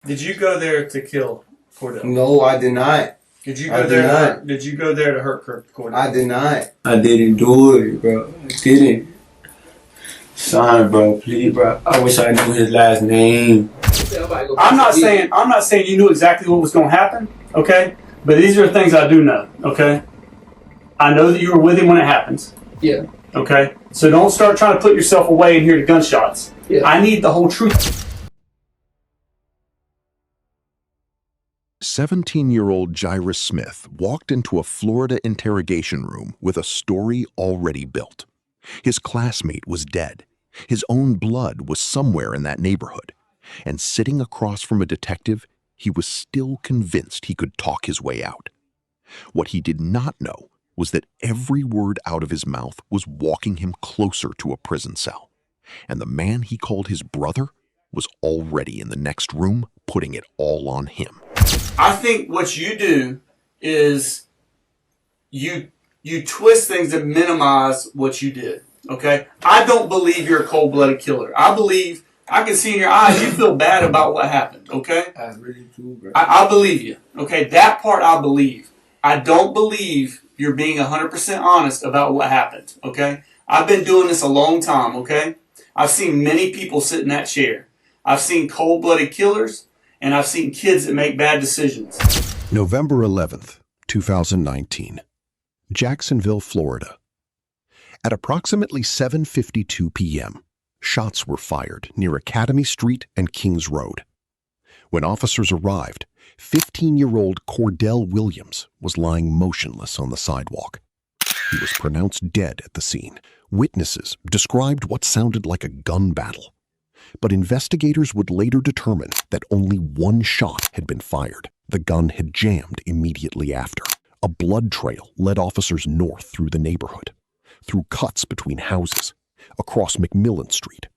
Did you go there to kill Cordell? No, I did not. Did you go there? Did you go there to hurt Cordell? I did not. I didn't do it, bro. I didn't. Son, bro, please, bro. I wish I knew his last name. I'm not saying you knew exactly what was going to happen, okay? But these are the things I do know, okay? I know that you were with him when it happens. Yeah. Okay? So don't start trying to put yourself away and hear the gunshots. Yeah. I need the whole truth. 17-year-old Jairus Smith walked into a Florida interrogation room with a story already built. His classmate was dead. His own blood was somewhere in that neighborhood. And sitting across from a detective, he was still convinced he could talk his way out. What he did not know was that every word out of his mouth was walking him closer to a prison cell. And the man he called his brother was already in the next room, putting it all on him. I think what you do is you twist things to minimize what you did. Okay? I don't believe you're a cold-blooded killer. I believe, I can see in your eyes you feel bad about what happened. Okay? I really do, bro. I believe you. Okay? That part I believe. I don't believe you're being 100% honest about what happened. Okay? I've been doing this a long time. Okay? I've seen many people sit in that chair. I've seen cold-blooded killers, and I've seen kids that make bad decisions. November 11th, 2019. Jacksonville, Florida. At approximately 7:52 p.m., shots were fired near Academy Street and Kings Road. When officers arrived, 15-year-old Cordell Williams was lying motionless on the sidewalk. He was pronounced dead at the scene. Witnesses described what sounded like a gun battle. But investigators would later determine that only one shot had been fired. The gun had jammed immediately after. A blood trail led officers north through the neighborhood, through cuts between houses, across McMillan Street,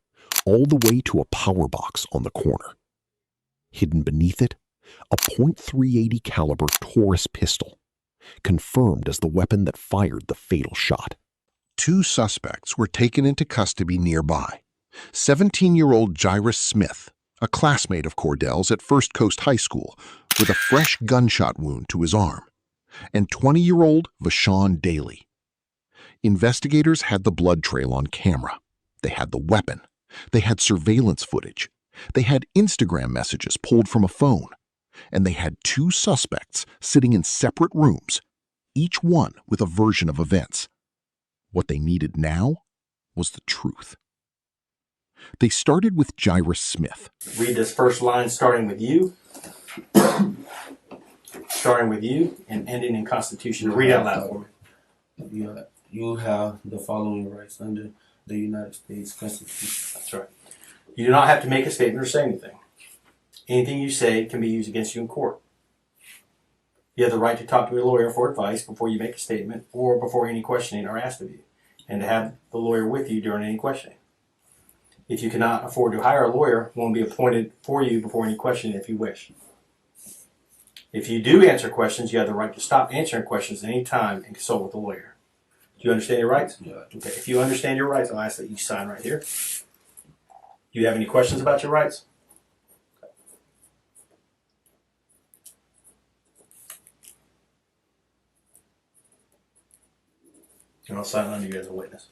all the way to a power box on the corner. Hidden beneath it, a .380 caliber Taurus pistol, confirmed as the weapon that fired the fatal shot. Two suspects were taken into custody nearby. 17-year-old Jairus Smith, a classmate of Cordell's at First Coast High School, with a fresh gunshot wound to his arm, and 20-year-old Vashaun Dailey. Investigators had the blood trail on camera. They had the weapon. They had surveillance footage. They had Instagram messages pulled from a phone. And they had two suspects sitting in separate rooms, each one with a version of events. What they needed now was the truth. They started with Jairus Smith. Read this first line starting with you, and ending in Constitution. Read out loud for me. You have the following rights under the United States Constitution. That's right. You do not have to make a statement or say anything. Anything you say can be used against you in court. You have the right to talk to a lawyer for advice before you make a statement or before any questioning are asked of you, and to have the lawyer with you during any questioning. If you cannot afford to hire a lawyer, one will be appointed for you before any questioning if you wish. If you do answer questions, you have the right to stop answering questions at any time and consult with a lawyer. Do you understand your rights? Yeah. Okay. If you understand your rights, I'll ask that you sign right here. Do you have any questions about your rights? And I'll sign under you as a witness.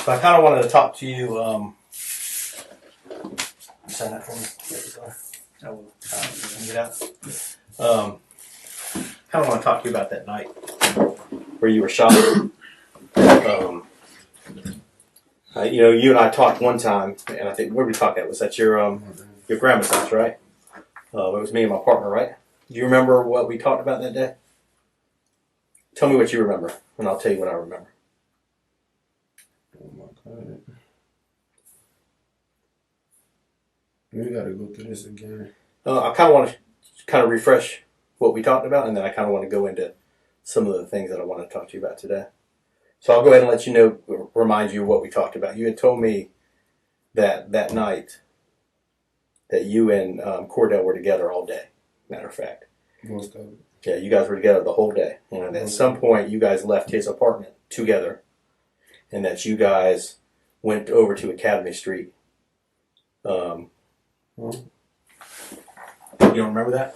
So I kind of wanted to talk to you. Sign that for me. I will get out. Kind of want to talk to you about that night where you were shot. You and I talked one time, and I think where we talked at was at your grandma's house, right? It was me and my partner, right? Do you remember what we talked about that day? Tell me what you remember, and I'll tell you what I remember. Oh my God. We gotta go through this again. I kind of want to refresh what we talked about, and then I kind of want to go into some of the things that I want to talk to you about today. So I'll go ahead and let you know, remind you of what we talked about. You had told me that night that you and Cordell were together all day, matter of fact. Most of it. Yeah, you guys were together the whole day. And at some point, you guys left his apartment together, and that you guys went over to Academy Street. You don't remember that?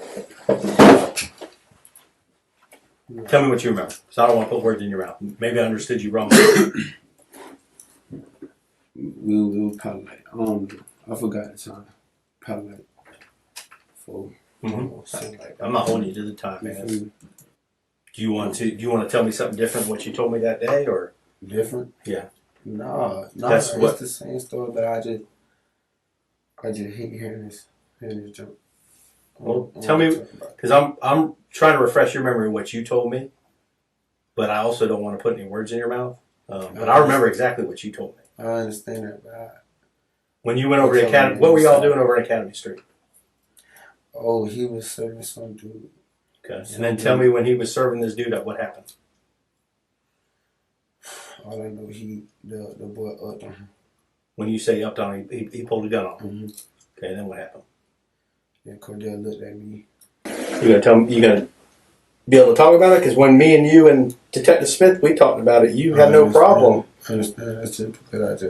Tell me what you remember, because I don't want to put words in your mouth. Maybe I understood you wrong. We were probably like, I forgot the time. Probably like 4. I'm not holding you to the time, man. Do you want to tell me something different than what you told me that day, or different? Yeah. No, That's it's what- the same story, but I just hate hearing this jump. Well, tell me, because I'm trying to refresh your memory of what you told me, but I also don't want to put any words in your mouth. But I remember exactly what you told me. I understand that, but When you went over to Academy, what were y'all doing over on Academy Street? he was serving some dude. Okay. And then tell me when he was serving this dude up, what happened? All I know, the boy upped on him. When you say upped on him, he pulled a gun on him. Mm-hmm. Okay, then what happened? And Cordell looked at me. You gonna be able to talk about it? Because when me and you and Detective Smith, we talked about it, you had no problem. I understand. That's it, because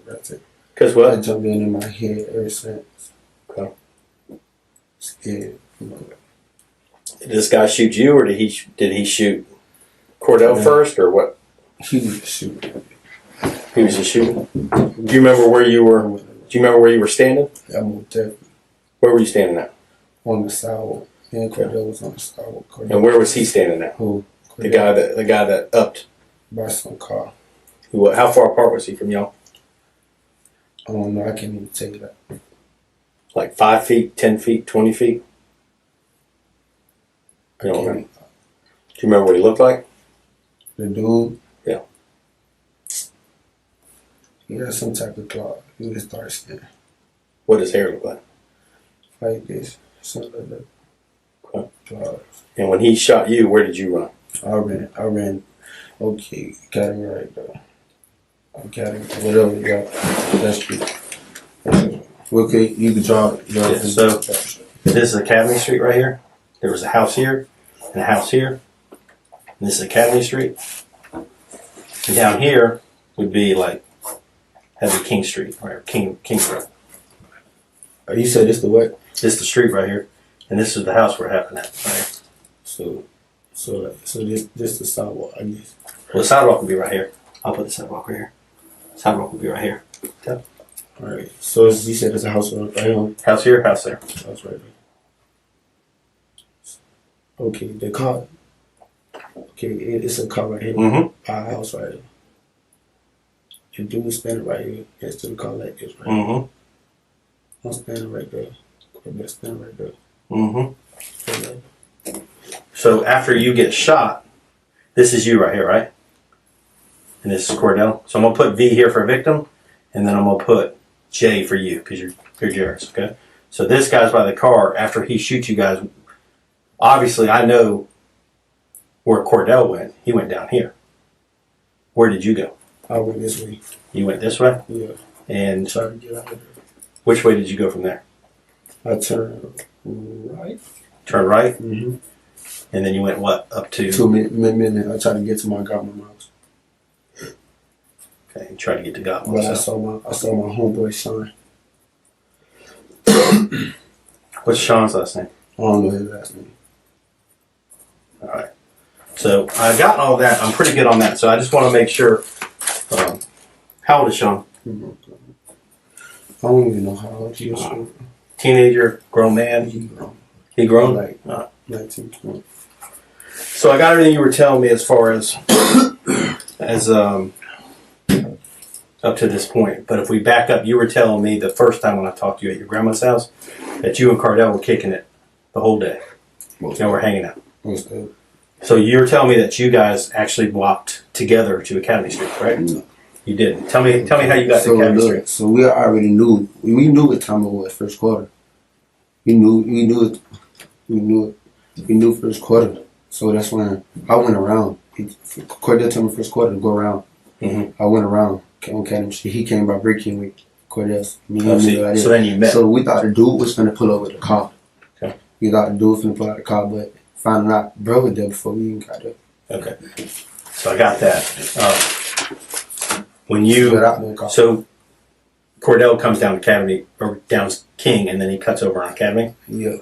that's it. Because I what? jumped in my head ever since. Okay. Scared. Did this guy shoot you, or did he shoot Cordell first, or what? He was shooting. He was just shooting. Do you remember where you were? Do you remember where you were standing? I moved definitely Where were you standing at? on the sidewalk. And Cordell was on the sidewalk. And where was he standing at? Who? The guy that upped. By some car. How far apart was he from y'all? I don't know. I can't even tell you that. Like 5 feet, 10 feet, 20 feet? I You don't can't. remember? Do you remember what he looked like? The dude. Yeah. He had some type of claw. He was dark skin. What does his hair look like? Like this. Something like that. Okay. Claws. And when he shot you, where did you run? I ran. Okay, Academy right there. Academy, whatever you got. That's good. Okay, you can draw it. Yeah, so this is Academy Street right here. There was a house here and a house here. And this is Academy Street. And down here would be like, that'd be King Street, right? King Street. You said this the what? This is the street right here. And this is the house where it happened at, right? So this the sidewalk, I guess. Well, the sidewalk would be right here. I'll put the sidewalk right here. Sidewalk would be right here. All right. So you said there's a house right here. House here, house there. House right there. Okay, the car. Okay, it's a car right here. Mm-hmm. Our house right here. The dude standing right here next to the car like this, right? Mm-hmm. I'm standing right there. Corvette standing right there. Mm-hmm. Okay. So after you get shot, this is you right here, right? And this is Cordell. So I'm gonna put V here for victim, and then I'm gonna put J for you because you're Jairus, okay? So this guy's by the car. After he shoots you guys, obviously I know where Cordell went. He went down here. Where did you go? I went this way. You went this way. Yeah. And Try to get out of there. which way did you go from there? I turned right. Turn right, Mm-hmm. and then you went what up to? 2 minutes. I tried to get to my godmom's house. Okay, you tried to get to God. But I saw my homeboy son. What's Sean's last name? I don't know his last name. All right. So I got all that. I'm pretty good on that. So I just want to make sure. How old is Sean? I don't even know how old he is. Teenager, grown man. He grown. He grown. Like All right. 19, 20. So I got everything you were telling me as far as up to this point. But if we back up, you were telling me the first time when I talked to you at your grandma's house that you and Cordell were kicking it the whole day. And we're hanging out. What's that? So you were telling me that you guys actually walked together to Academy Street, right? No. You didn't. Tell me how you got to Academy Street. So we already knew. We knew what time it was, first quarter. We knew first quarter. So that's when I went around. Cordell told me first quarter to go around. Mm-hmm. I went around on Academy Street. He came by breaking with Cordell. So then you met. So we thought the dude was going to pull over the car. Okay. We thought the dude was going to pull out the car, but found out bro was there before we even got there. Okay. So I got that. When you Without no car. so Cordell comes down Academy or down King, and then he cuts over on Academy. Yeah.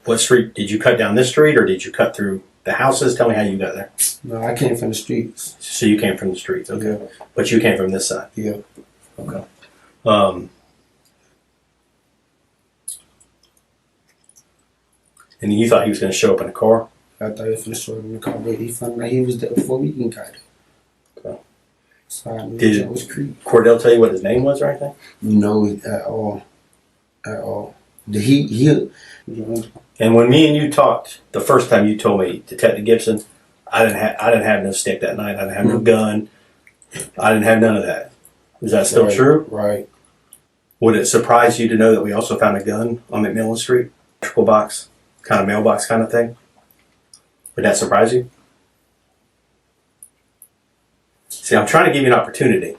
What street did you cut down this street, or did you cut through the houses? Tell me how you got there. No, I came from the streets. So you came from the streets, okay? Yeah. But you came from this side, Yeah. okay? And you thought he was going to show up in a car. I thought he was finna show up in the car, but he found out he was there before we even got it. Okay. So I knew Did that was creepy. Cordell tell you what his name was or anything? No, at all. At all. He And when me and you talked the first time, you told me, Detective Gibson, I didn't have no stick that night. I didn't have no gun. I didn't have none of that. Is that still right, true? Right. Would it surprise you to know that we also found a gun on McMillan Street? Electrical box, kind of mailbox kind of thing? Would that surprise you? See, I'm trying to give you an opportunity.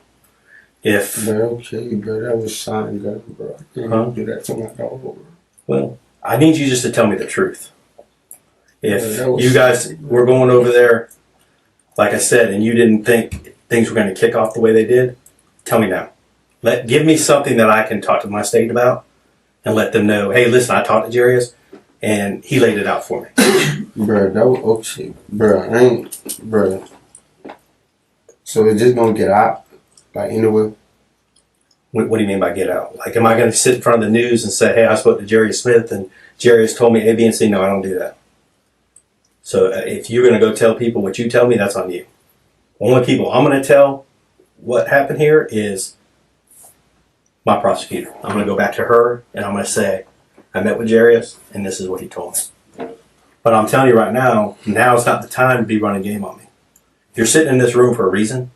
If But okay, bro, that was Sean gun, bro. I can't do that to my dog, bro. Well, I need you just to tell me the truth. If Yeah, that was- you guys were going over there, like I said, and you didn't think things were going to kick off the way they did, tell me now. Give me something that I can talk to my state about and let them know, hey, listen, I talked to Jairus and he laid it out for me. Bro, that was okay. Bro. So it's just gonna get out, like anyway. What do you mean by get out? Like, am I going to sit in front of the news and say, hey, I spoke to Jairus Smith and Jairus told me A, B, and C? No, I don't do that. So if you're going to go tell people what you tell me, that's on you. Only people I'm going to tell what happened here is my prosecutor. I'm going to go back to her and I'm going to say, I met with Jairus and this is what he told me. But I'm telling you right now, now's not the time to be running game on me. If you're sitting in this room for a reason,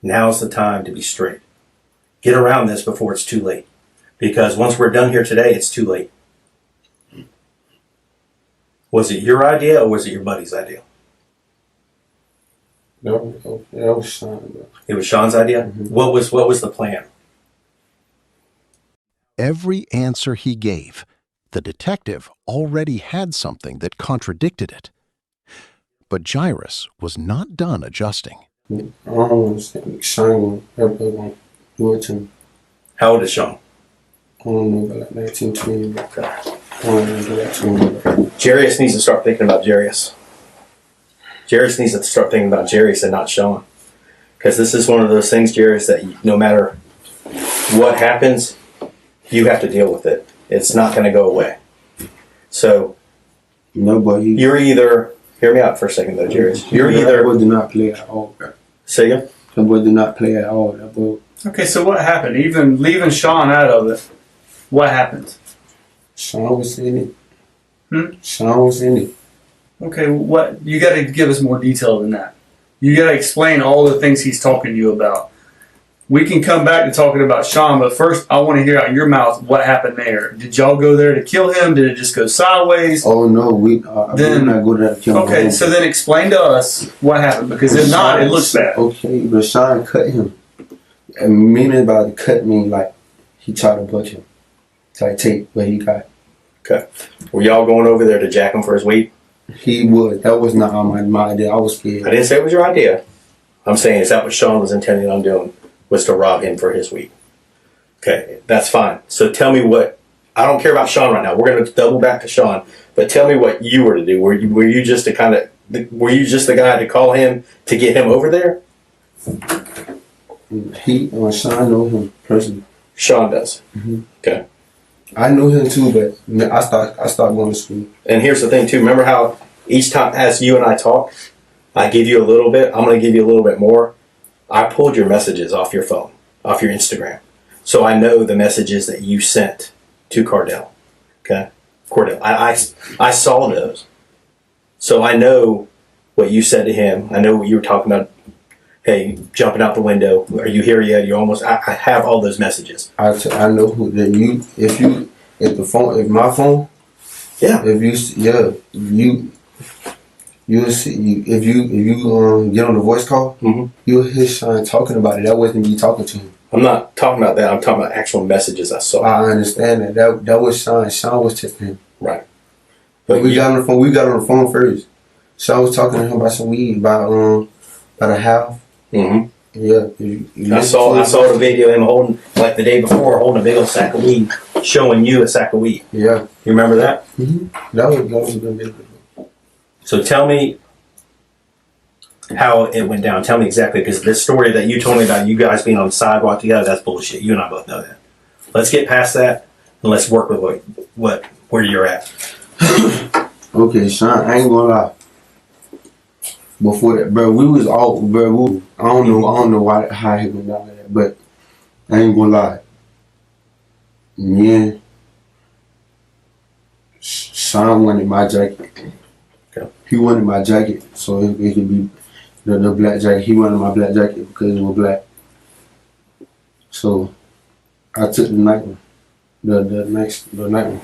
now's the time to be straight. Get around this before it's too late. Because once we're done here today, it's too late. Was it your idea or was it your buddy's idea? That was Sean, bro. It was Sean's idea? Mhm. What was the plan? Every answer he gave, the detective already had something that contradicted it. But Jairus was not done adjusting. I don't understand. Sean gonna do it to me. How old is Sean? I don't know, but like 19, 20. Bro. I don't want to do that to me, bro. Jairus needs to start thinking about Jairus. Jairus needs to start thinking about Jairus and not Sean. Because this is one of those things, Jairus, that no matter what happens, you have to deal with it. It's not going to go away. So No, but you're either, hear me out for a second though, Jairus. You're that either, boy did not play at all, bro. say again? That boy did not play at all. That boy. Okay, so what happened? Even leaving Sean out of it, what happened? Sean was in it. Sean was in it. Okay, what you got to give us more detail than that. You got to explain all the things he's talking to you about. We can come back to talking about Sean, but first I want to hear out of your mouth what happened there. Did y'all go there to kill him? Did it just go sideways? Oh no, we did not go to that kill. Okay, so then explain to us what happened, because if not, it looks bad. Okay, but Sean cut him. And meaning about to cut me like he tried to butch him. To like take what he got. Okay. Were y'all going over there to jack him for his weed? He was. That was not on my idea. I was scared. I didn't say it was your idea. I'm saying, is that what Sean was intending on doing? Was to rob him for his weed. Okay, that's fine. So tell me what, I don't care about Sean right now. We're going to double back to Sean, but tell me what you were to do. Were you just the guy to call him to get him over there? Sean know him personally. Sean does. Mm-hmm. Okay. I knew him too, but I started going to school. And here's the thing too. Remember how each time as you and I talk, I give you a little bit. I'm going to give you a little bit more. I pulled your messages off your phone, off your Instagram. So I know the messages that you sent to Cordell. Okay? Cordell. I saw those. So I know what you said to him. I know what you were talking about. Hey, jumping out the window. Are you here yet? You're almost. I have all those messages. I know who that you. If my phone. Yeah. You'll see. If you get on the voice call, you'll hear Sean talking about it. That wasn't me talking to him. I'm not talking about that. I'm talking about actual messages I saw. I understand that. That was Sean. Sean was texting him. Right. But we got on the phone. We got on the phone first. Sean was talking to him about some weed, about a house. Mm-hmm. Yeah. I saw the video of him holding, like the day before, holding a big old sack of weed, showing you a sack of weed. Yeah. You remember that? Mm-hmm. That was a good video. So tell me how it went down. Tell me exactly, because this story that you told me about you guys being on the sidewalk together, that's bullshit. You and I both know that. Let's get past that and let's work with where you're at. Okay, Sean, I ain't gonna lie. Before that, bro, we was all, bro. I don't know how he went down like that, but I ain't gonna lie. Yeah, Sean wanted my jacket. Okay. He wanted my jacket, so it could be the black jacket. He wanted my black jacket because it was black. So I took the night one, the night one.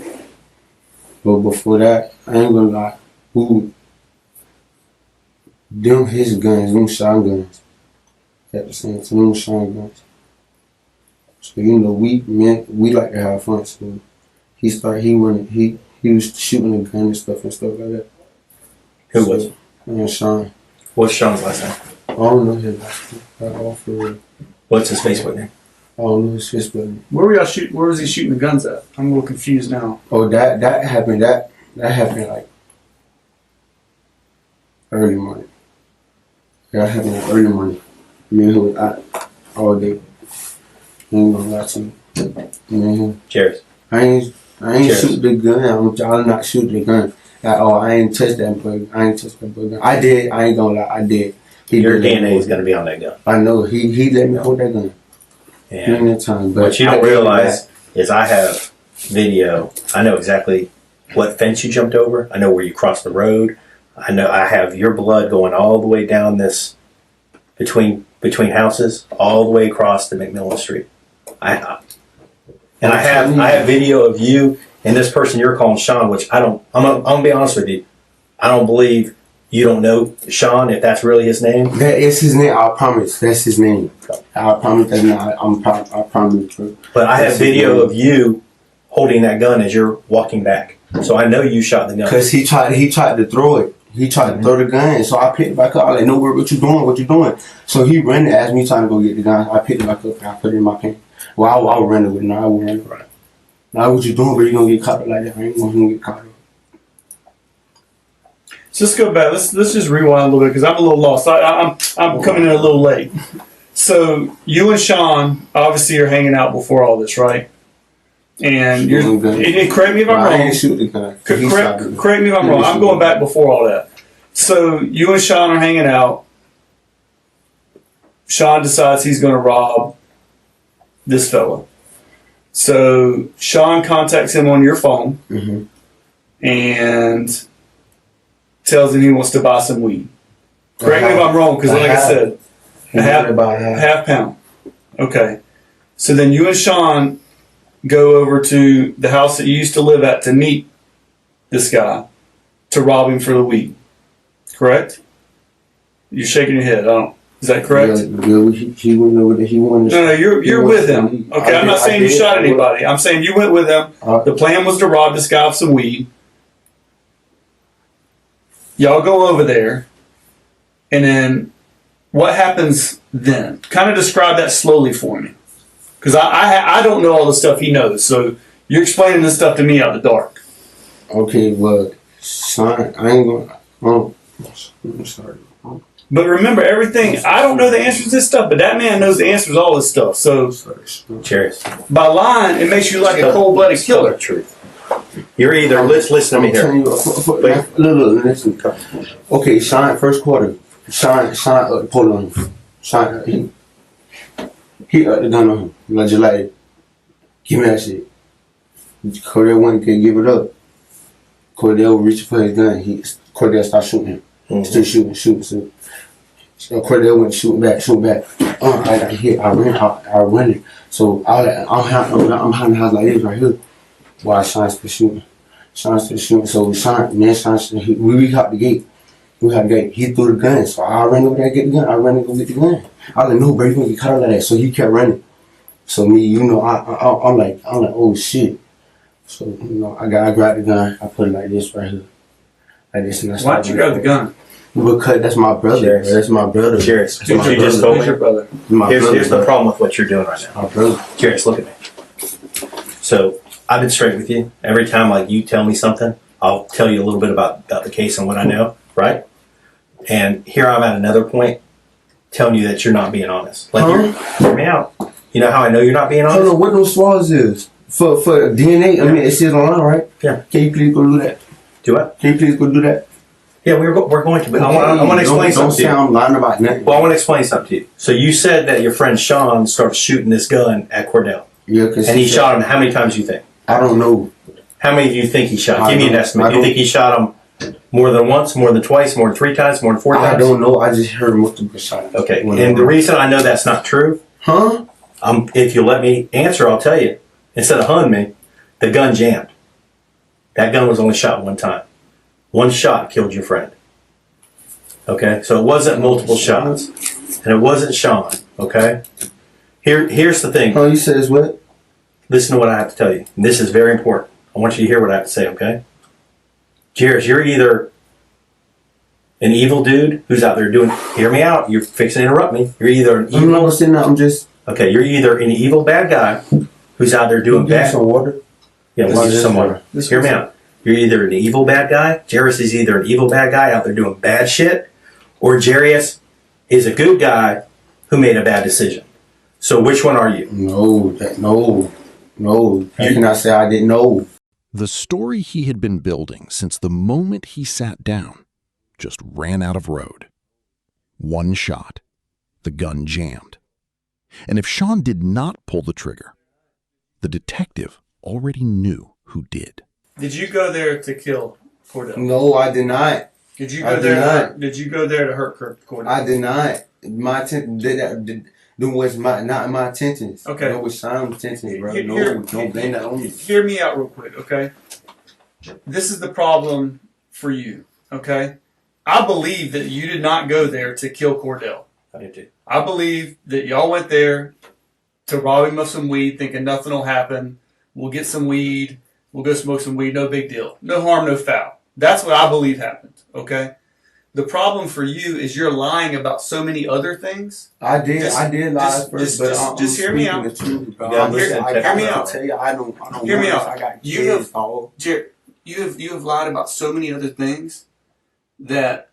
But before that, I ain't gonna lie. Them his guns, them shotguns. At the same time, them shotguns. So you know, we like to have fun. So he was shooting the gun and stuff like that. Who was it? Sean. What's Sean's last name? I don't know his last name. At all for real. What's his Facebook name? I don't know his Facebook name. Where were y'all shooting? Where was he shooting the guns at? I'm a little confused now. Oh, that happened. That happened like early morning. That happened like early morning. Me and him was out all day. I ain't gonna lie to you. Me and him. Jairus. I ain't shoot the gun. I'm not shooting the gun at all. I ain't touched that gun. I did. I ain't gonna lie. I did. Your DNA is gonna be on that gun. I know. He let me hold that gun. Yeah. Time, but what you don't realize is I have video. I know exactly what fence you jumped over. I know where you crossed the road. I know I have your blood going all the way down this between houses, all the way across to McMillan Street. I have video of you and this person you're calling Sean, which I'm gonna be honest with you. I don't believe you don't know Sean, if that's really his name. That is his name. I promise. That's his name. I promise that's not. I promise. But I have video of you holding that gun as you're walking back. So I know you shot the gun. Because he tried to throw it. He tried to throw the gun. So I picked it back up. I was like, no, what you doing? What you doing? So he ran and asked me trying to go get the gun. I picked it back up and I put it in my pants. Well, I was running with it. No, I wasn't running. Now what you doing, bro? You gonna get caught up like that. I ain't gonna get caught up. So let's go back. Let's just rewind a little bit because I'm a little lost. I'm coming in a little late. So you and Sean obviously are hanging out before all this, right? And correct me if I'm wrong. I ain't shoot the gun. Correct me if I'm wrong. I'm going back before all that. So you and Sean are hanging out. Sean decides he's going to rob this fella. So Sean contacts him on your phone and tells him he wants to buy some weed. Correct me if I'm wrong, because like I said, half pound. Okay. So then you and Sean go over to the house that you used to live at to meet this guy to rob him for the weed. Correct? You're shaking your head. Is that correct? Yeah, he went over there. He wanted. No, you're with him. Okay, I'm not saying you shot anybody. I'm saying you went with him. The plan was to rob this guy of some weed. Y'all go over there, and then what happens then? Kind of describe that slowly for me, because I don't know all the stuff he knows. So you're explaining this stuff to me out of the dark. Okay, well, son, I ain't gonna. I'm sorry. But remember, everything, I don't know the answers to this stuff, but that man knows the answers to all this stuff. So, Cheers. By lying, it makes you like a cold-blooded killer. Truth. You're either, listen to me here. Listen. Okay, Sean, first quarter. Sean, hold on. Sean, he the gun on him. Just like, give me that shit. Cordell went to give it up. Cordell reached for his gun. Cordell started shooting him. Still shooting. So Cordell went shooting back. I got hit. I ran it. So I'm behind the house like this right here. While Sean still shooting. So we got the gate. He threw the gun. So I ran over there to get the gun. I ran to go get the gun. I was like, no, bro, you gonna get caught like that. So he kept running. So me, I'm like, oh shit. So I grabbed the gun. I put it like this right here. Like this. And Why'd you grab the gun? Because that's my brother. Jairus. That's my brother. Jairus, That's what my you just brother. told me. brother? My brother, Here's the bro. problem with what you're doing right now. My brother. Jairus, look at me. So I've been straight with you. Every time like you tell me something, I'll tell you a little bit about the case and what I know, right? And here I'm at another point telling you that you're not being honest. Like, hear me out. You know how I know you're not being honest? Hold on, what those swabs is? For DNA, I mean, it says online, right? Yeah. Can you please go do that? Do what? Can you please go do that? Yeah, we're going to. But I want to explain something to you. Don't sound lying about nothing. Well, I want to explain something to you. So you said that your friend Sean started shooting this gun at Cordell. Yeah, because And he shot him how many times do you think? I don't know. How many do you think he shot? I Give me an don't- estimate. I Do you think he shot him more than once, more than twice, more than 3 times, more than 4 times? I don't know. I just heard multiple shots. Okay, and the reason I know that's not true, Huh? if you let me answer, I'll tell you. Instead of hunting me, the gun jammed. That gun was only shot one time. One shot killed your friend. Okay, so it wasn't multiple shots, and it wasn't Sean. Okay, here's the thing. Oh, you said it's what? Listen to what I have to tell you. And this is very important. I want you to hear what I have to say. Okay, Jairus, you're either an evil dude who's out there doing. Hear me out. You're fixing to interrupt me. You're either an I'm not evil. saying that. I'm just. Okay, you're either an evil bad guy who's out there doing Give me bad. some water. Yeah, This we'll is get some water. this Hear is- me out. You're either an evil bad guy. Jairus is either an evil bad guy out there doing bad shit, or Jairus is a good guy who made a bad decision. So which one are you? No. I cannot say I didn't know. The story he had been building since the moment he sat down just ran out of road. One shot. The gun jammed. And if Sean did not pull the trigger, the detective already knew who did. Did you go there to kill Cordell? No, I did not. Did you I go did there? not. Did you go there to hurt Cordell? I did not. My intent was not my intentions. Okay. That was Sean's intentions, bro. Here- Don't blame that on me. Hear me out real quick, okay? This is the problem for you, okay? I believe that you did not go there to kill Cordell. I did too. I believe that y'all went there to rob him of some weed, thinking nothing will happen. We'll get some weed. We'll go smoke some weed. No big deal. No harm, no foul. That's what I believe happened, okay? The problem for you is you're lying about so many other things. I did lie just- first, just- but just- I'm just hear me speaking out. the truth, bro. Yeah, I'm listen, just- hear me I out. tell you, I don't Hear me want out. this. I got You kids, have- dog. Jared, you have lied about so many other things that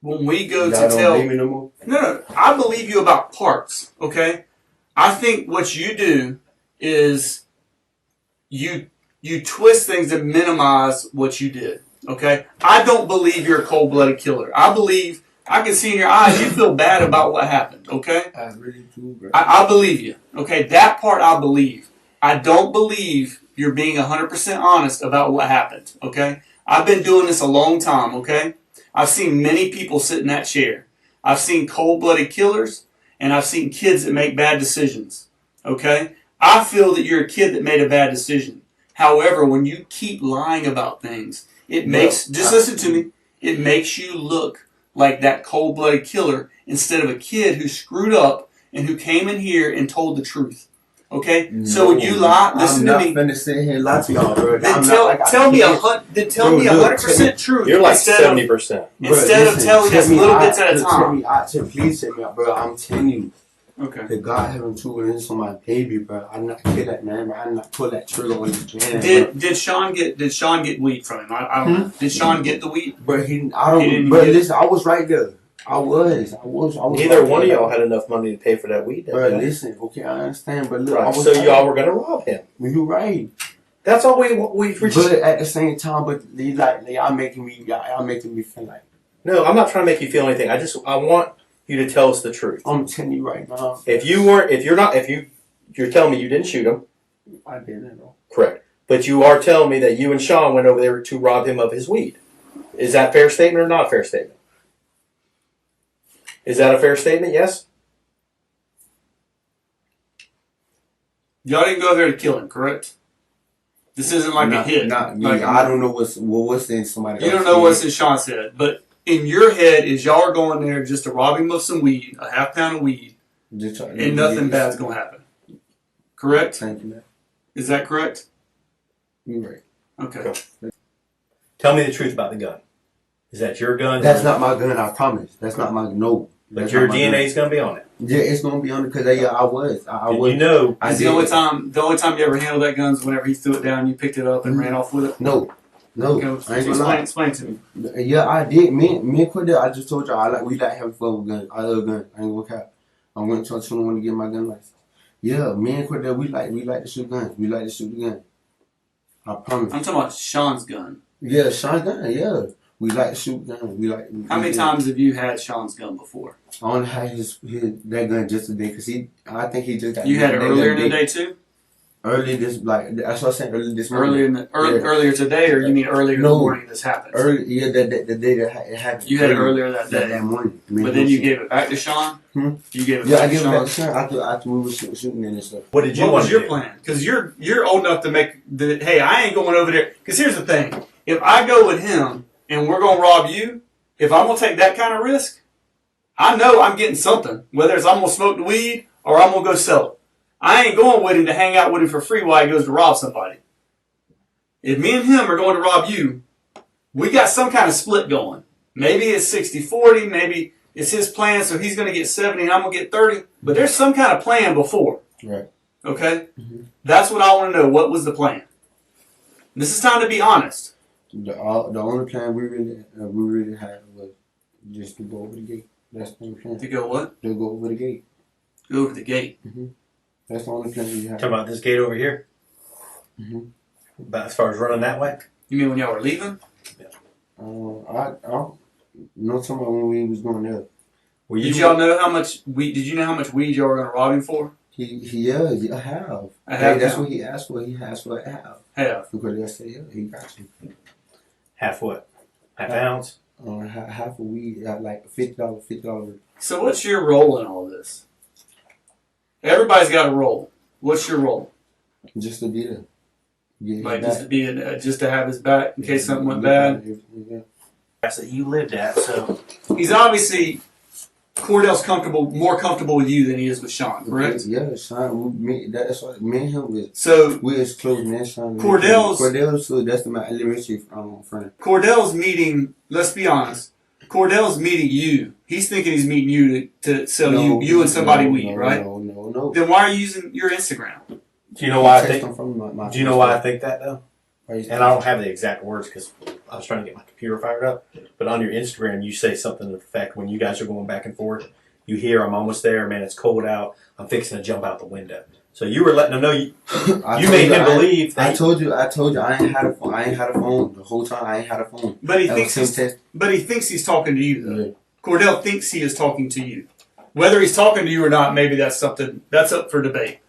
when we go Y'all to don't tell... believe me no more? No, I believe you about parts, okay? I think what you do is you twist things to minimize what you did, okay? I don't believe you're a cold-blooded killer. I believe, I can see in your eyes, you feel bad about what happened, okay? I really do, bro. I believe you, okay? That part I believe. I don't believe you're being 100% honest about what happened, okay? I've been doing this a long time, okay? I've seen many people sit in that chair. I've seen cold-blooded killers, and I've seen kids that make bad decisions, okay? I feel that you're a kid that made a bad decision. However, when you keep lying about things, it makes, just listen to me, it makes you look like that cold-blooded killer instead of a kid who screwed up and who came in here and told the truth. Okay? So when you lie, listen to me. I'm not finna sit here and lie to y'all, bro. Then I'm tell not like me I can't. tell me Bro, look, 100% truth. You're like instead of 70%. instead of telling us little bits at a time. Please tell me out, bro. I'm telling you. Okay. The God having two hands on my baby, bro. I'm not kill that man, bro. I'm not pull that trigger on his man. Did Sean get weed from him? I don't know. Did Sean get the weed? But He didn't But get it? listen, I was right there. I was. Neither right one of there. y'all had enough money to pay for that weed. Bro, listen. Okay, I understand, but look, I Right. was So right. y'all were going to rob him. You right. That's all we But at the same time, but y'all making me feel like No, I'm not trying to make you feel anything. I want you to tell us the truth. I'm telling you right now. If you're telling me you didn't shoot him, I didn't know. correct. But you are telling me that you and Sean went over there to rob him of his weed. Is that a fair statement or not a fair statement? Is that a fair statement? Yes? Y'all didn't go there to kill him, correct? This isn't like a hit. Not me. Like I don't know what's in somebody. You don't know what's in Sean's head, but in your head is y'all are going there just to rob him of some weed, a half pound of weed, and nothing bad's gonna happen. Correct? Thank you, man. Is that correct? You're right. Okay. Tell me the truth about the gun. Is that your gun? That's not my gun. I promise. That's not my no. But That's your not my DNA gun. is going to be on it. Yeah, it's gonna be on it because I was. I Did was. you know? I Is did. the only time you ever handled that gun is whenever he threw it down, you picked it up and ran off with it? No. Okay, I ain't gonna lie. explain to me. Yeah, I did. Me and Cordell, I just told y'all, we like having fun with guns. I love guns. I ain't gonna cap. I went to someone to get my gun license. Yeah, me and Cordell, we like to shoot guns. We like to shoot the gun. I promise. I'm talking about Sean's gun. Yeah, Sean's gun. Yeah, we like to shoot guns. How many times have you had Sean's gun before? I only had that gun just today because I think he just got. You had it that earlier gun in the day too? Early this, that's what I said. Early this morning. Earlier today, or you mean earlier in the morning this happened? Yeah, the day that it happened. You had it earlier that day. That morning. But then you gave it back to Sean? Hmm? You gave it Yeah, I back to gave it Sean? back to Sean after we were shooting and stuff. What did you What want was to your do? plan? Because you're old enough to make the, hey, I ain't going over there. Because here's the thing. If I go with him and we're going to rob you, if I'm going to take that kind of risk, I know I'm getting something. Whether it's I'm going to smoke the weed or I'm going to go sell it. I ain't going with him to hang out with him for free while he goes to rob somebody. If me and him are going to rob you, we got some kind of split going. Maybe it's 60-40, maybe it's his plan, so he's going to get 70 and I'm going to get 30. But there's some kind of plan before. Right. Okay? Mm-hmm. That's what I want to know. What was the plan? This is time to be honest. The only plan we really had was just to go over the gate. That's the only plan. To go what? To go over the gate. Go over the gate. Mm-hmm. That's the only plan we had. Talking about this gate over here? Mm-hmm. About as far as running that way? You mean when y'all were leaving? I no talking about when we was going there. Well, Did y'all know how much weed? Did you know how much weed y'all were going to rob him for? Yeah, I have. I have. That's what he asked for. He asked for a half. Half. Because I said, yeah, he got you. Half what? Half ounce? Half a weed, like $50. So what's your role in all this? Everybody's got a role. What's your role? Just to be there. Yeah, Like just to have his back in case something went bad. Yeah. That's that you lived at, so He's obviously Cordell's more comfortable with you than he is with Sean, correct? Yeah, Sean. That's what me and him was. So We as close as Sean. Cordell's so that's my elementary friend. Cordell's meeting. Let's be honest. Cordell's meeting you. He's thinking he's meeting you to sell you and somebody weed, right? No. Then why are you using your Instagram? do you know why I Text think? him from my Do you know why I think that though? And And I don't have the exact words because I was trying to get my computer fired up. But on your Instagram, you say something to the effect when you guys are going back and forth. You hear, "I'm almost there, man. It's cold out. I'm fixing to jump out the window." So you were letting him know you made him believe. I told you, I ain't had a phone. I ain't had a phone the whole time. I ain't had a phone. But he That thinks was him he thinks he's talking to you though. Yeah. Cordell thinks he is talking to you. Whether he's talking to you or not, maybe that's up for debate.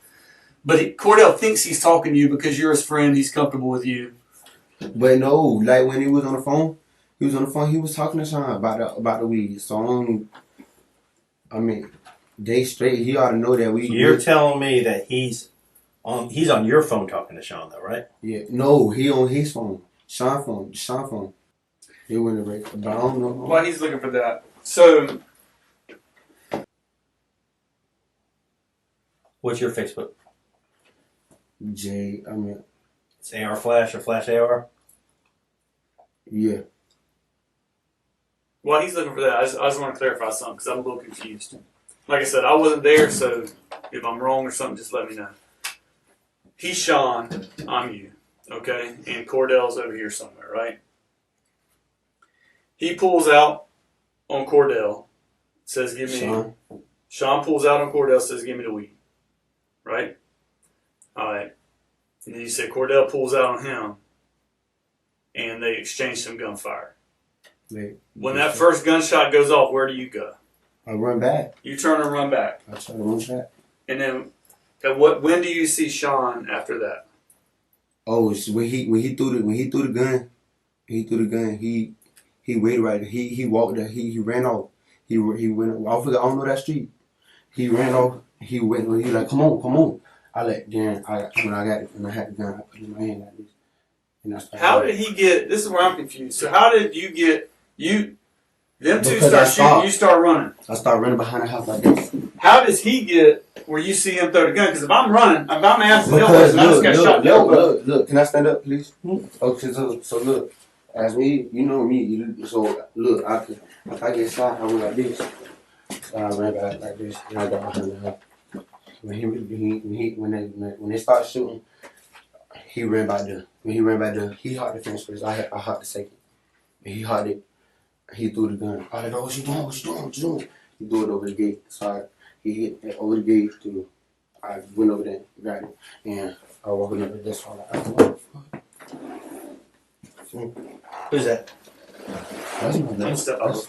But Cordell thinks he's talking to you because you're his friend. He's comfortable with you. But no, like when he was on the phone, he was talking to Sean about the weed. So they straight. He ought to know that we. So you're telling me that he's on your phone talking to Sean though, right? Yeah. No, he on his phone. Sean phone. It wouldn't break. But I don't know. While he's looking for that. So What's your Facebook? It's It's AR Flash or Flash AR? yeah. while he's looking for that, I just want to clarify something because I'm a little confused. Like I said, I wasn't there, so if I'm wrong or something, just let me know. He's Sean, I'm you, okay? And Cordell's over here somewhere, right? He pulls out on Cordell, says, give me... Sean pulls out on Cordell, says, give me the weed. Right? All right. And then you say Cordell pulls out on him, and they exchange some gunfire. When that first gunshot goes off, where do you go? I run back. You turn and run back. I try to run back. And then when do you see Sean after that? Oh, it's when he threw the gun, he waited right there. He walked there. He ran off. He went off. I don't know that street. He ran off. He went. He was like, come on. I had the gun, I put it in my hand like this. And I started. How did he get? This is where I'm confused. So how did you get you? Them two Because start I shooting. stopped. You start running. I started running behind the house like this. How does he get where you see him throw the gun? Because if I'm running, if I'm asking Because and I just got shot in the elbow. look. Can I stand up, please? Okay, so look. As me, you know me. So look, if I get shot, I went like this. I ran back like this, and I got behind the house. When they start shooting, he ran back there. When he ran back there, he hot the fence first. I hot the second. And he hot it. He threw the gun. I like, oh, what you doing? What you doing? What you doing? He threw it over the gate. So he hit it over the gate. I went over there, got it, and I was walking up this one. Who's that? That's my brother.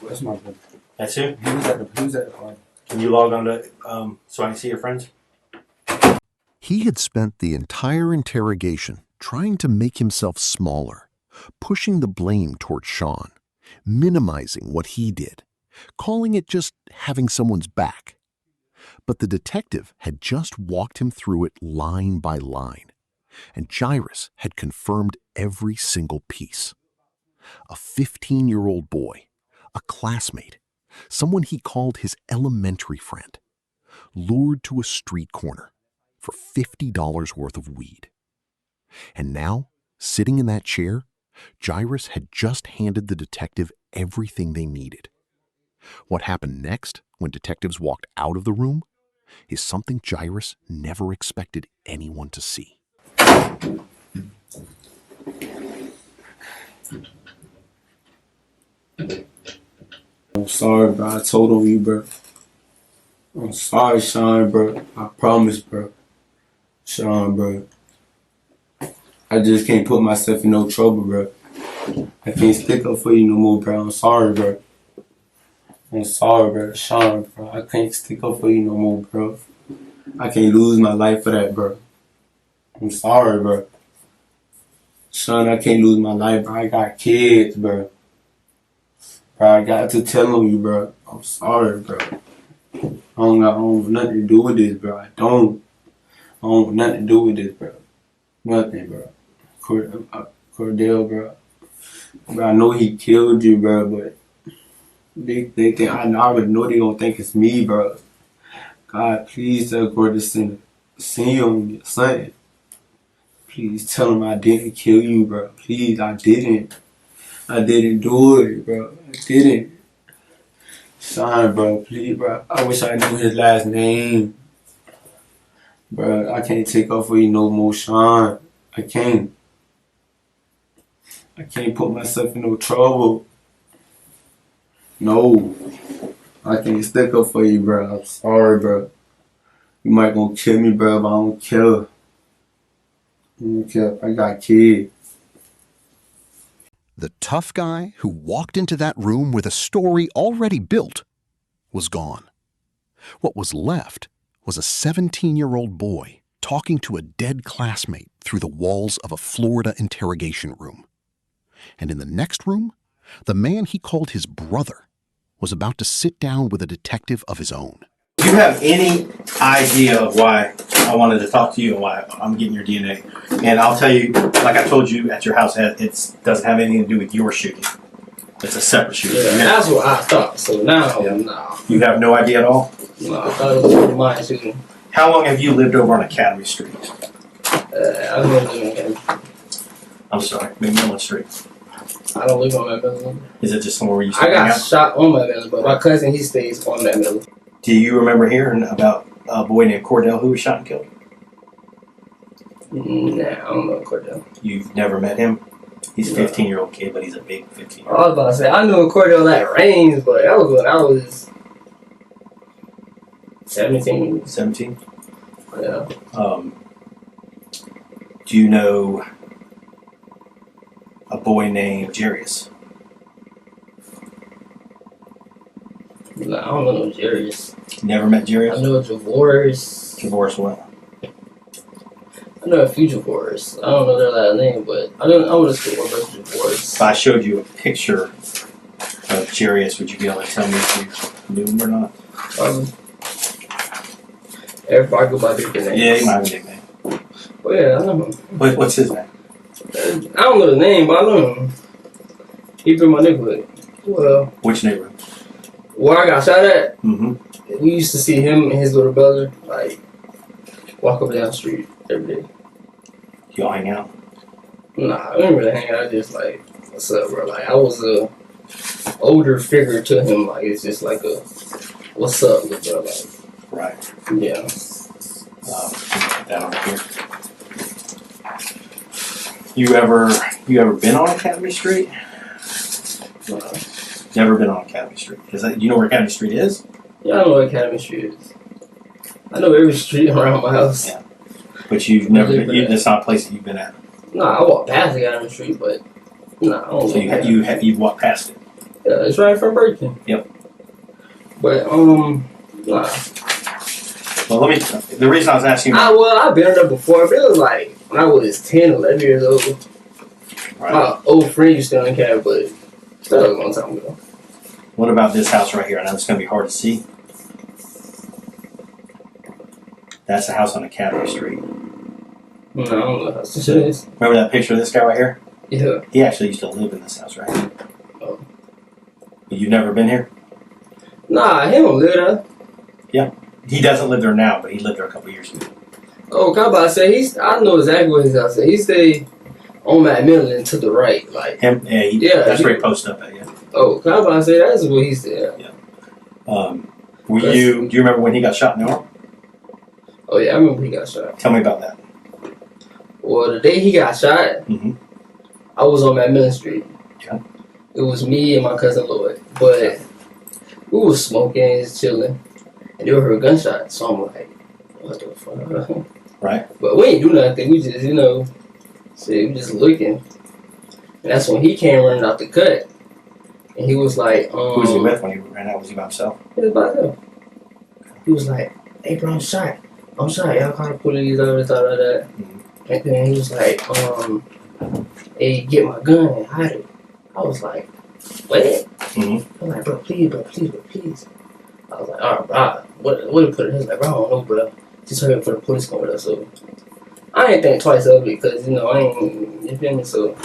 That's my brother. That's who? He was at the party. Can you log on to so I can see your friends? He had spent the entire interrogation trying to make himself smaller, pushing the blame toward Sean, minimizing what he did, calling it just having someone's back. But the detective had just walked him through it line by line, and Jairus had confirmed every single piece. A 15-year-old boy, a classmate, someone he called his elementary friend, lured to a street corner for $50 worth of weed. And now, sitting in that chair, Jairus had just handed the detective everything they needed. What happened next when detectives walked out of the room is something Jairus never expected anyone to see. I'm sorry, bro. I told on you, bro. I'm sorry, Sean, bro. I promise, bro. Sean, bro. I just can't put myself in no trouble, bro. I can't stick up for you no more, bro. I'm sorry, bro. I'm sorry, bro. Sean, bro. I can't stick up for you no more, bro. I can't lose my life for that, bro. I'm sorry, bro. Sean, I can't lose my life, bro. I got kids, bro. Bro, I got to tell on you, bro. I'm sorry, bro. I don't want nothing to do with this, bro. I don't want nothing to do with this, bro. Nothing, bro. Cordell, bro. Bro, I know he killed you, bro, but they think I already know they gonna think it's me, bro. God, please tell Cordell to send you on me, son. Please tell him I didn't kill you, bro. Please, I didn't. I didn't do it, bro. I didn't. Sean, bro, please, bro. I wish I knew his last name. Bro, I can't take off for you no more, Sean. I can't. I can't put myself in no trouble. No. I can't stick up for you, bro. I'm sorry, bro. You might gonna kill me, bro, but I don't care. I don't care. I got kids. The tough guy who walked into that room with a story already built was gone. What was left was a 17-year-old boy talking to a dead classmate through the walls of a Florida interrogation room. And in the next room, the man he called his brother was about to sit down with a detective of his own. Do you have any idea of why I wanted to talk to you and why I'm getting your DNA? And I'll tell you, like I told you at your house, it doesn't have anything to do with your shooting. It's a separate shooting. Yeah, that's what I thought. So now, no. You have no idea at all? No, I thought it was my shooting. How long have you lived over on Academy Street? I live in I'm sorry, McMillan Street. I don't live on that building. Is it just somewhere where you used to I hang got out? shot on my building, but my cousin, he stays on that building. Do you remember hearing about a boy named Cordell who was shot and killed? Nah, I don't know Cordell. You've never met him? He's a 15-year-old kid, but he's a big 15-year-old. I was about to say, I knew Cordell at range, but that was when I was 17. 17? Yeah. Do you know a boy named Jairus? Nah, I don't know no Jairus. Never met I Jairus? know Javorus. Divorce what? I know a few Javorus. I don't know their last name, but I went to school with Javorus. If I showed you a picture of Jairus, would you be able to tell me if you knew him or not? Everybody go by different names. Yeah, he might have a nickname. Oh yeah, I know him. What's his name? I don't know the name, but I know him. He been in my neighborhood. Well, Which neighborhood? where I got shot at, Mm-hmm. we used to see him and his little brother, like, walk up and down the street every day. Y'all hang out? Nah, we didn't really hang out, just, like, what's up, bro? Like I was a older figure to him. Like it's just like a what's up, bro? Like Right. yeah. Put that over here. You ever been on Academy Street? Never been on Academy Street. You know where Academy Street is? Yeah, I know what Academy Street is. I know every street around my house. Yeah. But you've never been. That's not a place that you've been at. Nah, I walk past Academy Street, but nah, I don't So know. you've walked past it. Yeah, it's right from Burger King. Yep. But nah. Well, the reason I was asking. I've been there before, but it was like when I was 10, 11 years old. Right. My old friend used to own a cab, but that was a long time ago. What about this house right here? I know it's going to be hard to see. That's a house on Academy Street. No, I don't know how this is. Remember that picture of this guy right here? Yeah. He actually used to live in this house right here. Oh. You've never been here? Nah, he don't live there. Yeah. He doesn't live there now, but he lived there a couple years ago. Oh, how about I say I know exactly what his house is. He stay on Macmillan to the right, like. Him? Yeah. That's where he posted up at. Yeah. Oh, how about I say that's where he stay at. Yeah. Do you remember when he got shot in the arm? Oh yeah, I remember he got shot. Tell me about that. Well, the day he got shot, Mhm. I was on Macmillan Street. Yeah. It was me and my cousin Lloyd, but we was smoking and just chilling, and they heard gunshots. So I'm like, what the fuck? Right. But we ain't do nothing. We just, we just looking. And that's when he came running out the cut, and he was like, Who was he with when he ran out? Was he by himself? He was by himself. He was like, hey bro, I'm shot. Y'all call the police, all that. Mm-hmm. And then he was like, hey, get my gun and hide it. I was like, what? Mm-hmm. I'm like, bro, please. I was like, all right, bro, what to put it? He was like, bro, I don't know, bro. Just hurry up for the police come with us. So I ain't think twice of it because, I ain't, you feel me? So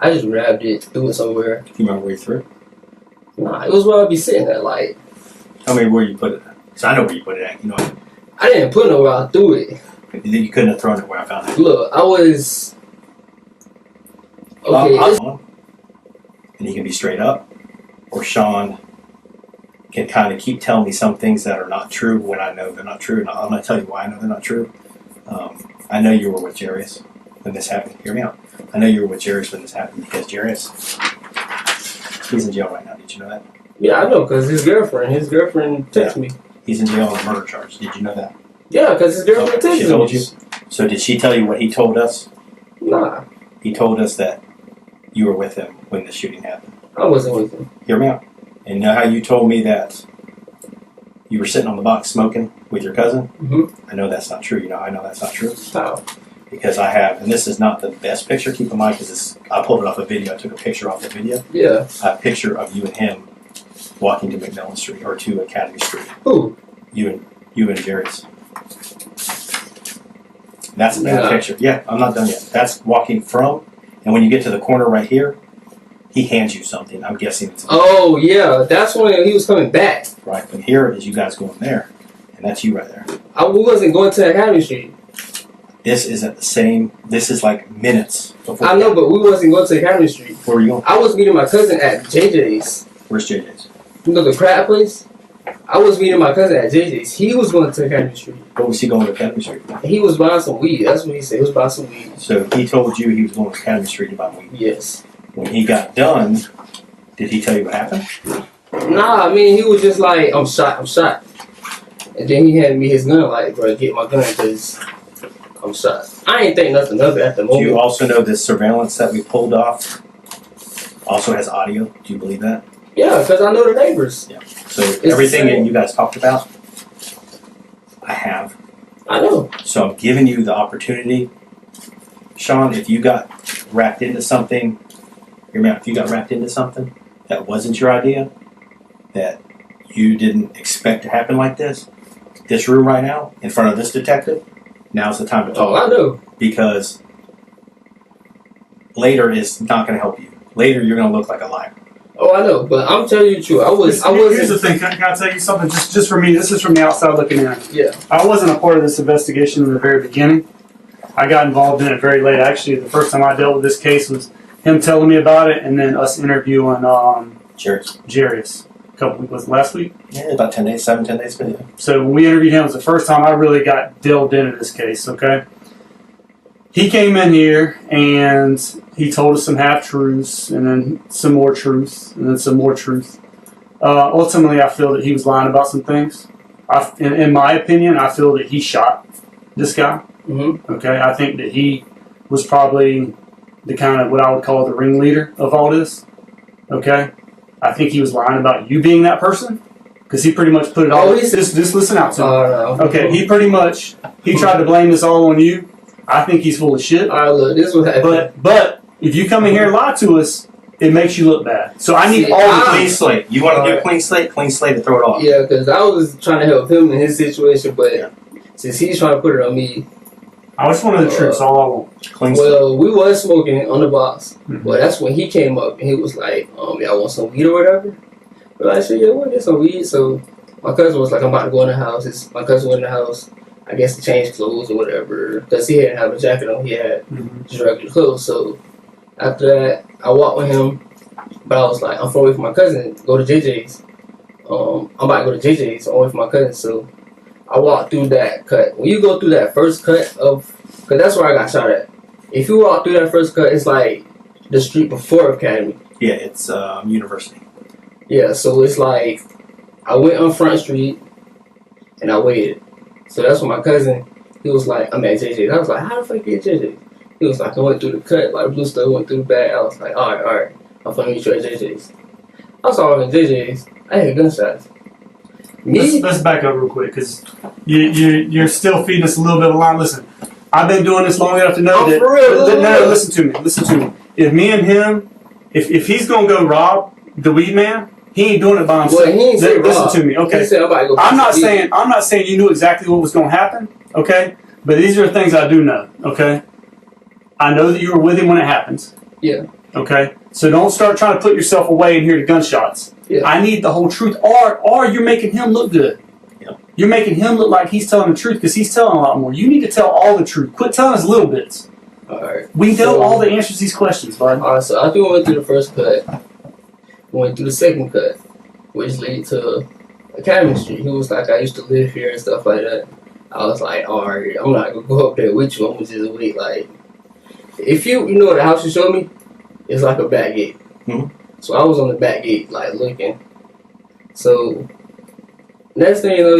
I just grabbed it, threw it somewhere. Do you remember where you threw it? Nah, it was where I'd be sitting at, like. Tell me where you put it at. So I know where you put it at. I didn't put it nowhere, I threw it. You couldn't have thrown it where I found it. Look, I was. Okay. And he can be straight up, or Sean can kind of keep telling me some things that are not true when I know they're not true. And I'm going to tell you why I know they're not true. I know you were with Jairus when this happened. Hear me out. I know you were with Jairus when this happened because Jairus, he's in jail right now. Did you know that? Yeah, I know, because his girlfriend texted me. He's in jail on a murder charge. Did you know that? Yeah, because his girlfriend texted me. She told you? So did she tell you what he told us? Nah. He told us that you were with him when the shooting happened. I wasn't with him. Hear me out. And know how you told me that you were sitting on the box smoking with your cousin? Mm-hmm. I know that's not true. I know that's not true. How? Because I have, and this is not the best picture, keep in mind, because I pulled it off a video. I took a picture off the video. Yeah. A picture of you and him walking to McMillan Street, or to Academy Street. Who? You and Jairus. That's a bad picture. Yeah, I'm not done yet. That's walking from, and when you get to the corner right here, he hands you something. I'm guessing it's. Oh, yeah. That's when he was coming back. Right, but here is you guys going there, and that's you right there. We wasn't going to Academy Street. This is at the same, this is like minutes before. I know, but we wasn't going to Academy Street. Where were you going? I was meeting my cousin at JJ's. Where's JJ's? You know the crab place? I was meeting my cousin at JJ's. He was going to Academy Street. What was he going to Academy Street? He was buying some weed. That's what he said. He was buying some weed. So he told you he was going to Academy Street to buy weed. Yes. When he got done, did he tell you what happened? Nah, I mean, he was just like, I'm shot. And then he handed me his gun, like, bro, get my gun, because I'm shot. I ain't think nothing of it at the moment. Do you also know this surveillance that we pulled off also has audio? Do you believe that? Yeah, because I know the neighbors. Yeah. So everything that you guys talked about, I have. I know. So I'm giving you the opportunity. Sean, if you got wrapped into something, hear me out, if you got wrapped into something that wasn't your idea, that you didn't expect to happen like this room right now, in front of this detective, now's the time to talk. Oh, I know. Because later is not going to help you. Later, you're going to look like a liar. Oh, I know, but I'm telling you the truth. Here's the thing. Can I tell you something? Just for me, this is from the outside looking in. Yeah. I wasn't a part of this investigation in the very beginning. I got involved in it very late. Actually, the first time I dealt with this case was him telling me about it, and then us interviewing Jairus. Was it last week? Yeah, about 10 days, 10 days ago. Yeah. So when we interviewed him, it was the first time I really got delved into this case, okay? He came in here and he told us some half-truths and then some more truths and then some more truth. Ultimately, I feel that he was lying about some things. In my opinion, I feel that he shot this guy. Mm-hmm. Okay, I think that he was probably the kind of what I would call the ringleader of all this. Okay, I think he was lying about you being that person because he pretty much put it all. Just listen out to me. No. Okay, he tried to blame this all on you. I think he's full of shit. All right, look, this was happening. But if you come in here and lie to us, it makes you look bad. So I need all the clean slate. You want to do a clean slate to throw it off. Yeah, because I was trying to help him in his situation, but since he's trying to put it on me. I just wanted the truth, all I want. Clean slate. Well, we was smoking on the box. Mm-hmm. Well, that's when he came up and he was like, y'all want some weed or whatever? But I said, yeah, we'll get some weed. So my cousin was like, I'm about to go in the house. My cousin went in the house, I guess, to change clothes or whatever. Because he didn't have a jacket on. He had just regular clothes. So after that, I walked with him. But I was like, I'm far away from my cousin. Go to JJ's. I'm about to go to JJ's. I'm away from my cousin. So I walked through that cut. When you go through that first cut because that's where I got shot at. If you walk through that first cut, it's like the street before Academy. Yeah, it's University. Yeah, so it's like I went on Front Street and I waited. So that's when my cousin, he was like, I'm at JJ's. I was like, how the fuck you get JJ's? He was like, I went through the cut, like blue stuff went through the bag. I was like, all right. I'm finna meet you at JJ's. I saw him at JJ's. I had gunshots. Let's back up real quick because you're still feeding us a little bit of a line. Listen, I've been doing this long enough to know that. For real, no, listen to me. If me and him, if he's gonna go rob the weed man, he ain't doing it by himself. Well, he ain't say listen rob. to me, okay? He said, I'm not saying you knew exactly what was gonna happen, okay? But these are the things I do know, okay? I know that you were with him when it happens. Yeah. Okay? So don't start trying to put yourself away and hear the gunshots. Yeah. I need the whole truth. Or you're making him look good. Yep. You're making him look like he's telling the truth because he's telling a lot more. You need to tell all the truth. Quit telling us little bits. Alright. We know all the answers to these questions, bud. Alright, so after we went through the first cut, we went through the second cut, which led to Academy Street. He was like, I used to live here and stuff like that. I was like, alright, I'm not gonna go up there with you. I'm gonna just wait. Like, if you know the house you showed me, it's like a back gate. Mm-hmm. So I was on the back gate, like looking. So next thing you know,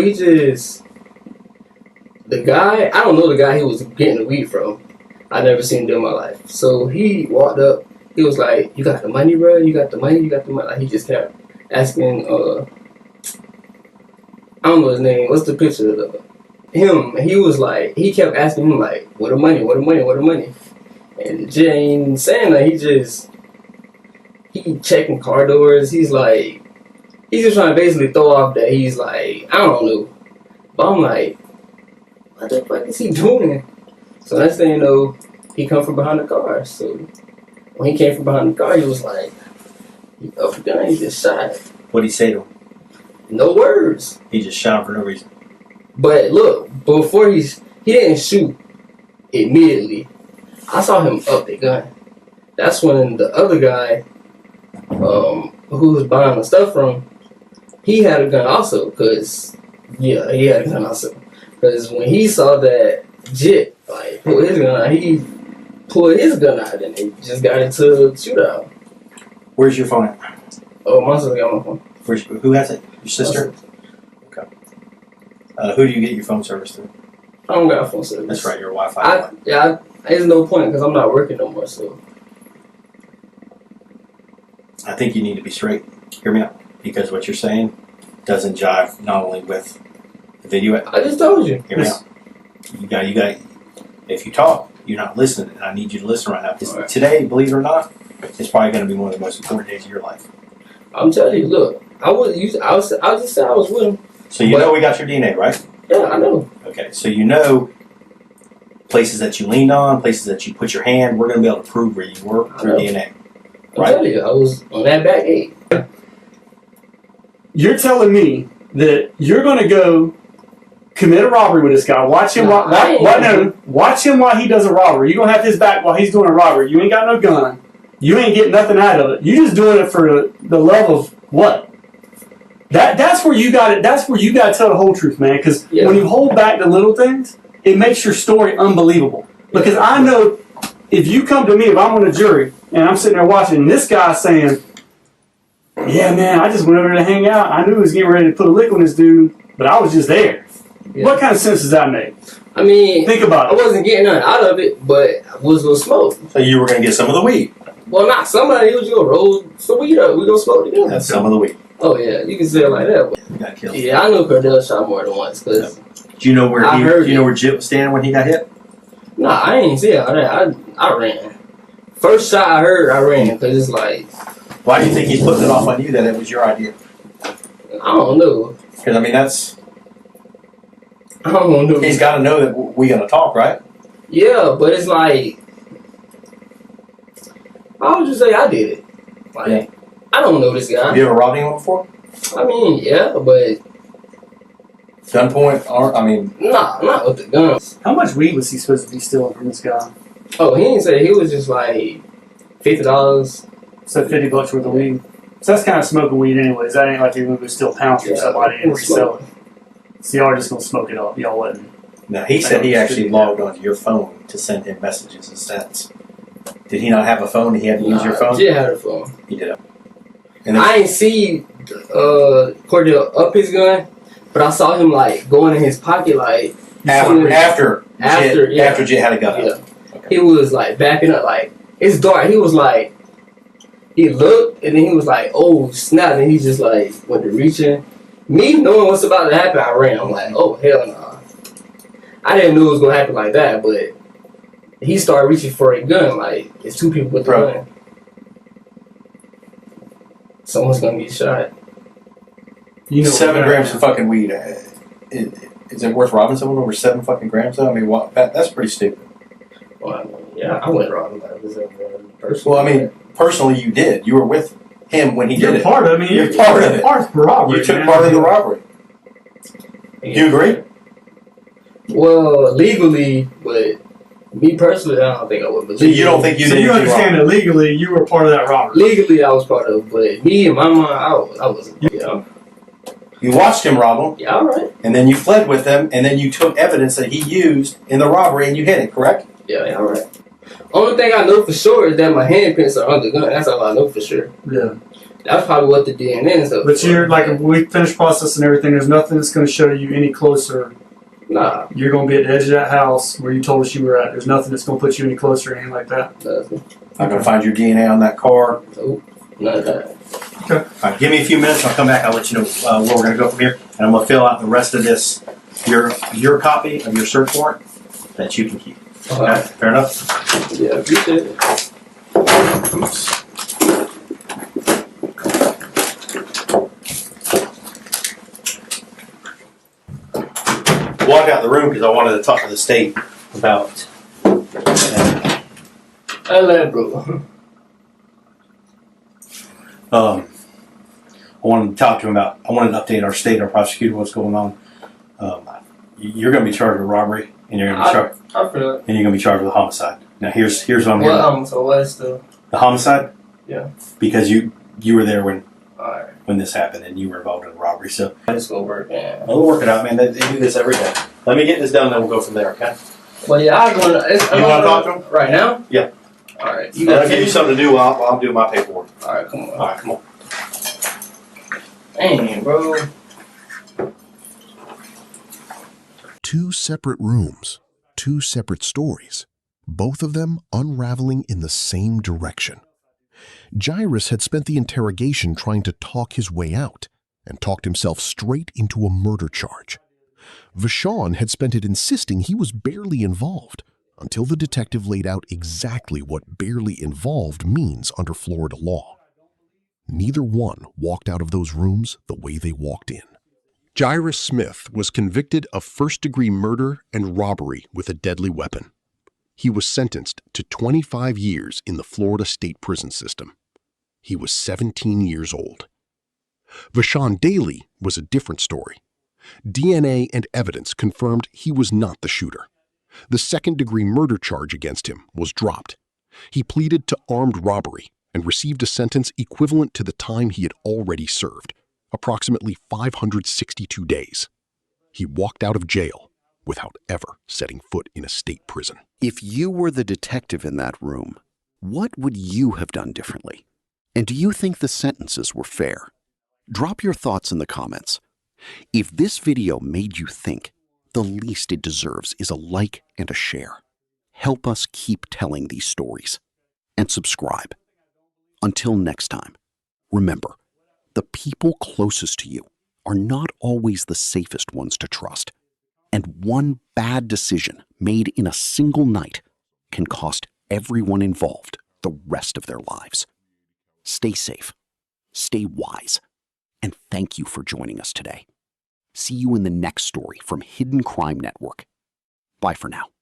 the guy, I don't know the guy he was getting the weed from. I never seen him in my life. So he walked up. He was like, "You got the money, bro? You got the money? You got the money?" Like, he just kept asking. I don't know his name. What's the picture of him? He was like, he kept asking him like, "What the money? What the money? What the money?" And Jay ain't saying that. He checking car doors. He's just trying to basically throw off that he's like, I don't know. But I'm like, what the fuck is he doing? So next thing you know, he come from behind the car. So when he came from behind the car, he was like, he up the gun, he just shot. What'd he say to him? No words. He just shot him for no reason. But look, before he didn't shoot immediately. I saw him up the gun. That's when the other guy, who was buying the stuff from, he had a gun also. He had a gun also. Because when he saw that Jit pull his gun out, he pulled his gun out and he just got into a shootout. Where's your phone at? Oh, my sister got my phone. Who has it? Your sister? Okay. Who do you get your phone service through? I don't got a phone service. That's right, your Wi-Fi. There's no point because I'm not working no more. So I think you need to be straight. Hear me out, because what you're saying doesn't jive not only with the video. I just told you. Hear me out. You got. If you talk, you're not listening, and I need you to listen right now. Right. Today, believe it or not, it's probably going to be one of the most important days of your life. I'm telling you. Look, I just said I was with him. So you know we got your DNA, right? Yeah, I know. Okay, so you know places that you leaned on, places that you put your hand. We're going to be able to prove where you were through DNA. Right? I'm telling you, I was on that back gate. You're telling me that you're going to go commit a robbery with this guy. Watch him. Watch him while he does a robbery. You're going to have his back while he's doing a robbery. You ain't got no gun. you ain't getting nothing out of it. You just doing it for the love of what? That's where you got it. That's where you got to tell the whole truth, man. Because when you hold back the little things, it makes your story unbelievable. Because I know if you come to me, if I'm on a jury and I'm sitting there watching, and this guy's saying, "Yeah, man, I just went over there to hang out. I knew he was getting ready to put a lick on this dude, but I was just there." Yeah. What kind of sense does that make? I mean, think about it. I wasn't getting nothing out of it, but I was gonna smoke. So you were gonna get some of the weed? Well, not somebody. He was gonna roll some weed up. We gonna smoke together. That's some of the weed. Oh yeah, you can say it like that. He got killed. Yeah, I know Cordell shot more than once. Cause do you know where Jit was standing when he got hit? Nah, I ain't see all that. I ran. First shot I heard, I ran because it's like. Why do you think he's putting it off on you that it was your idea? I don't know. Because I mean that's. I don't know. He's got to know that we're gonna talk, right? Yeah, but it's like. I would just say I did it. Like, I don't know this guy. Have you ever robbed anyone before? I mean, yeah, but. Gunpoint? Or, I mean. Nah, not with the guns. How much weed was he supposed to be stealing from this guy? Oh, he didn't say. He was just like $50. So $50 worth of weed. So that's kind of smoking weed anyways. That ain't like you're going to go steal pounds from somebody and resell it. So y'all are just going to smoke it up. Y'all wouldn't. No, he said he actually logged onto your phone to send him messages and stats. Did he not have a phone and he had to use your phone? He had a phone. He did. I ain't see Cordell up his gun, but I saw him like going in his pocket like after Jit had a gun. Yeah. Okay. He was like backing up like it's dark. He was like he looked and then he was like, oh snap, and he just like went to reaching. Me knowing what's about to happen, I ran. I'm like, oh hell no. I didn't know it was gonna happen like that, but he started reaching for a gun. Like it's two people with the gun. Someone's gonna get shot. You know, 7 grams of fucking weed. Is it worth robbing someone over 7 fucking grams? Though? I mean, that's pretty stupid. Well, I mean, yeah, I wouldn't rob him. Personally. Well, I mean, personally, you did. You were with him when he did it. You're part of it. You're part of it. Part of the robbery. You took part of the robbery. Yeah. You agree? Well, legally, but me personally, I don't think I would. But so you don't think you did? So you understand that legally you were part of that robbery? Legally, I was part of it, but me and my mom, I wasn't. You know. You watched him rob him. Yeah, all right. And then you fled with him, and then you took evidence that he used in the robbery, and you hid it, correct? Yeah, all right. Only thing I know for sure is that my handprints are on the gun. That's all I know for sure. Yeah. That's probably what the DNA and stuff. But you're like, if we finish processing everything, there's nothing that's going to show you any closer. Nah. You're going to be at the edge of that house where you told us you were at. There's nothing that's going to put you any closer or anything like that. Nothing. I'm going to find your DNA on that car. Nope. None of that. Okay. All right, give me a few minutes. I'll come back. I'll let you know where we're going to go from here. And I'm going to fill out the rest of this, your copy of your search warrant that you can keep. Okay. Fair enough? Yeah, appreciate it. Walk out the room because I wanted to talk to the state about. I love bro. I wanted to talk to him about. I wanted to update our state, our prosecutor, what's going on. You're going to be charged with robbery, and you're going to be charged. I feel it. And you're going to be charged with homicide. Now here's what I'm hearing. So what is the homicide? Yeah. Because you were there when. Alright. When this happened, and you were involved in the robbery, so it's gonna work, man. We'll work it out, man. They do this every day. Let me get this done, then we'll go from there, okay? Well, yeah, I'm going to. You want to talk to him right now? Yeah. All right. I'll give you something to do while I'm doing my paperwork. All right, come on. All right, come on. Dang, bro. 2 separate rooms, 2 separate stories, both of them unraveling in the same direction. Jairus had spent the interrogation trying to talk his way out and talked himself straight into a murder charge. Vashaun had spent it insisting he was barely involved until the detective laid out exactly what barely involved means under Florida law. Neither one walked out of those rooms the way they walked in. Jairus Smith was convicted of first-degree murder and robbery with a deadly weapon. He was sentenced to 25 years in the Florida state prison system. He was 17 years old. Vashaun Dailey was a different story. DNA and evidence confirmed he was not the shooter. The second-degree murder charge against him was dropped. He pleaded to armed robbery and received a sentence equivalent to the time he had already served, approximately 562 days. He walked out of jail without ever setting foot in a state prison. If you were the detective in that room, what would you have done differently? And do you think the sentences were fair? Drop your thoughts in the comments. If this video made you think, the least it deserves is a like and a share. Help us keep telling these stories. And subscribe. Until next time, remember, the people closest to you are not always the safest ones to trust. And one bad decision made in a single night can cost everyone involved the rest of their lives. Stay safe, stay wise, and thank you for joining us today. See you in the next story from Hidden Crime Network. Bye for now.